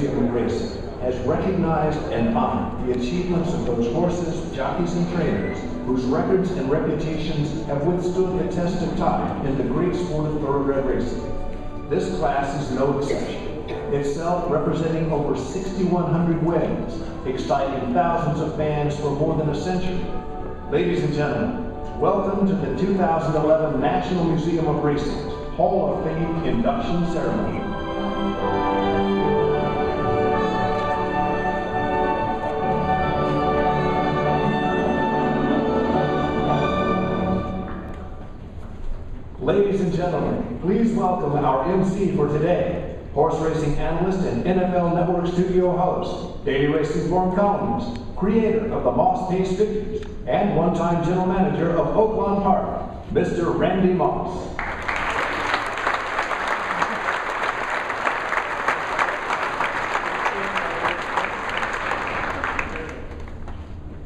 Museum of Racing has recognized and honored the achievements of those horses, jockeys, and trainers whose records and reputations have withstood the test of time in the great sport of thoroughbred racing. This class is no exception, itself representing over 6,100 weddings, exciting thousands of fans for more than a century. Ladies and gentlemen, welcome to the 2011 National Museum of Racing's Hall of Fame Induction Ceremony. Ladies and gentlemen, please welcome our MC for today, horse racing analyst and NFL Network studio host, Daily Racing Form columnist, creator of the Moss Pace Figures, and one-time general manager of Oaklawn Park, Mr. Randy Moss.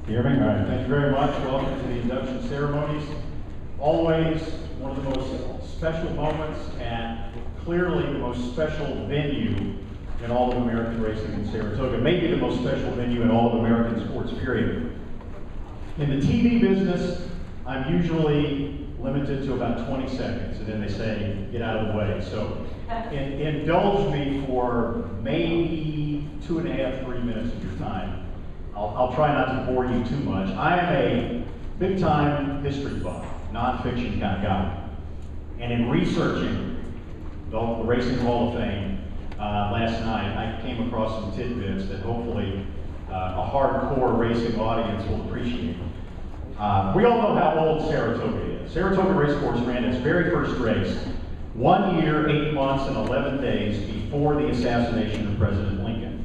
You hear me? All right, thank you very much. Welcome to the induction ceremonies. Always one of the most special moments and clearly the most special venue in all of American racing in Saratoga. Maybe the most special venue in all of American sports, period. In the TV business, I'm usually limited to about 20 seconds, and then they say, get out of the way. So indulge me for maybe 2.5, 3 minutes of your time. I'll try not to bore you too much. I am a big-time history buff, nonfiction kind of guy. And in researching the Racing Hall of Fame last night, I came across some tidbits that hopefully a hardcore racing audience will appreciate. We all know how old Saratoga is. Saratoga Racecourse ran its very first race 1 year, 8 months, and 11 days before the assassination of President Lincoln.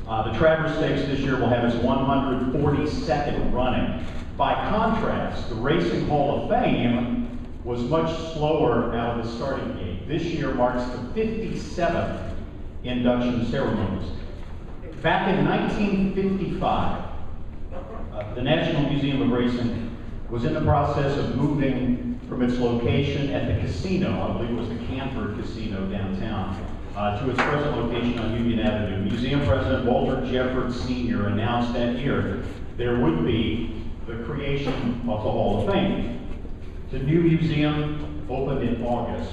The Travers Stakes this year will have its 142nd running. By contrast, the Racing Hall of Fame was much slower out of the starting gate. This year marks the 57th induction ceremonies. Back in 1955, the National Museum of Racing was in the process of moving from its location at the casino, I believe it was the Canford Casino downtown, to its present location on Union Avenue. Museum President Walter Jeffords Sr. announced that year there would be the creation of the Hall of Fame. The new museum opened in August,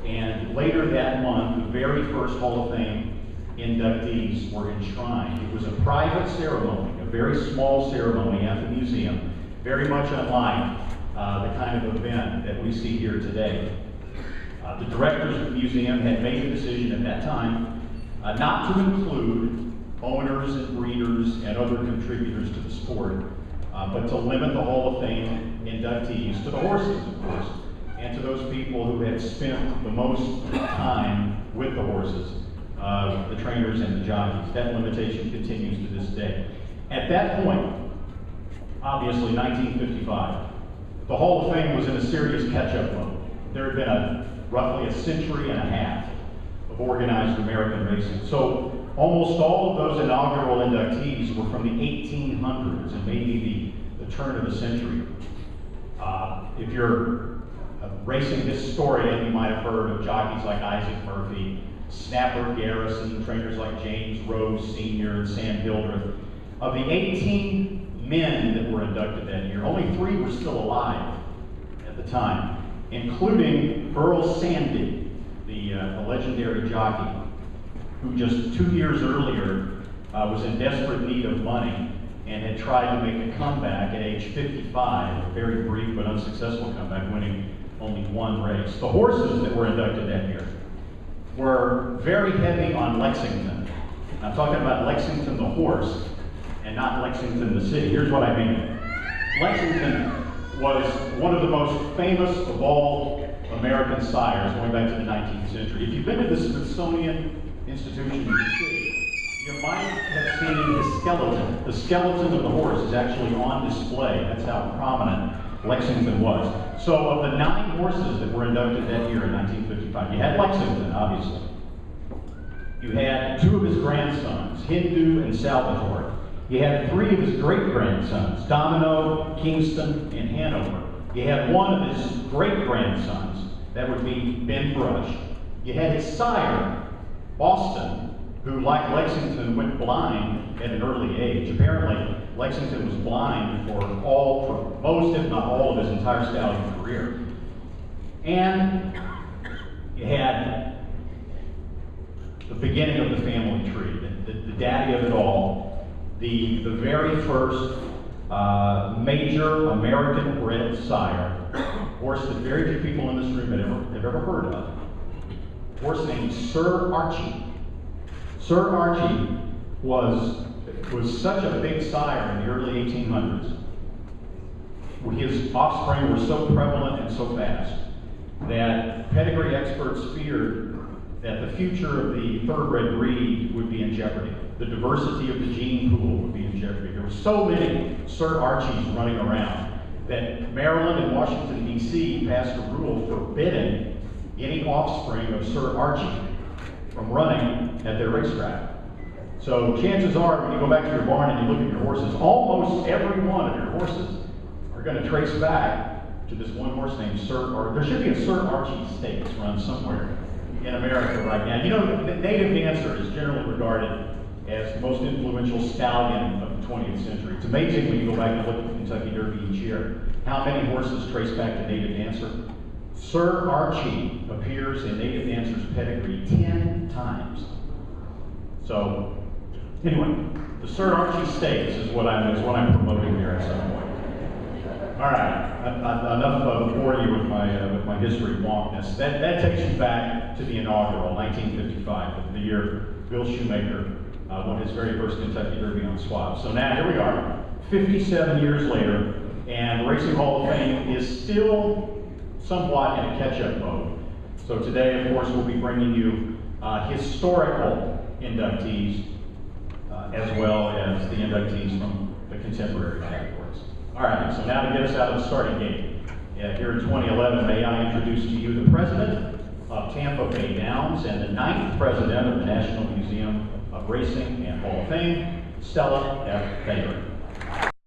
and later that month, the very first Hall of Fame inductees were enshrined. It was a private ceremony, a very small ceremony at the museum, very much unlike the kind of event that we see here today. The directors of the museum had made the decision at that time not to include owners and breeders and other contributors to the sport, but to limit the Hall of Fame inductees to the horses, of course, and to those people who had spent the most time with the horses, the trainers and the jockeys. That limitation continues to this day. At that point, obviously 1955, the Hall of Fame was in a serious catch-up mode. There had been roughly a century and a half of organized American racing. So almost all of those inaugural inductees were from the 1800s and maybe the turn of the century. If you're a racing historian, you might have heard of jockeys like Isaac Murphy, Snapper Garrison, trainers like James Rose Sr. and Sam Hildreth. Of the 18 men that were inducted that year, only 3 were still alive at the time, including Earl Sandy, the legendary jockey, who just 2 years earlier was in desperate need of money and had tried to make a comeback at age 55, a very brief but unsuccessful comeback, winning only 1 race. The horses that were inducted that year were very heavy on Lexington. I'm talking about Lexington the horse and not Lexington the city. Here's what I mean. Lexington was one of the most famous of all American sires going back to the 19th century. If you've been to the Smithsonian Institution in the city, you might have seen the skeleton. The skeleton of the horse is actually on display. That's how prominent Lexington was. So of the 9 horses that were inducted that year in 1955, you had Lexington, obviously. You had 2 of his grandsons, Hindu and Salvatore. You had 3 of his great-grandsons, Domino, Kingston, and Hanover. You had 1 of his great-grandsons, that would be Ben Brush. You had his sire, Boston, who, like Lexington, went blind at an early age. Apparently, Lexington was blind for most, if not all, of his entire stallion career. And you had the beginning of the family tree, the daddy of it all, the very first major American-bred sire, horse that very few people in this room have ever heard of, a horse named Sir Archie. Sir Archie was such a big sire in the early 1800s. His offspring were so prevalent and so fast that pedigree experts feared that the future of the thoroughbred breed would be in jeopardy. The diversity of the gene pool would be in jeopardy. There were so many Sir Archies running around that Maryland and Washington, D.C. passed a rule forbidding any offspring of Sir Archie from running at their racetrack. So chances are, when you go back to your barn and you look at your horses, almost every one of your horses are going to trace back to this one horse named Sir Archie. There should be a Sir Archie Stakes run somewhere in America right now. You know, the Native Dancer is generally regarded as the most influential stallion of the 20th century. It's amazing when you go back and look at the Kentucky Derby each year, how many horses trace back to Native Dancer. Sir Archie appears in Native Dancer's pedigree 10 times. So, anyway, the Sir Archie Stakes is what I'm promoting here at some point. All right, enough before you with my history wonkness. That takes you back to the inaugural 1955, the year Bill Shoemaker won his very first Kentucky Derby on swab. So now here we are, 57 years later, and Racing Hall of Fame is still somewhat in a catch-up mode. So today, of course, we'll be bringing you historical inductees as well as the inductees from the contemporary categories. All right, so now to get us out of the starting gate, here in 2011, may I introduce to you the president of Tampa Bay Downs and the 9th president of the National Museum of Racing and Hall of Fame, Stella F. Baylor.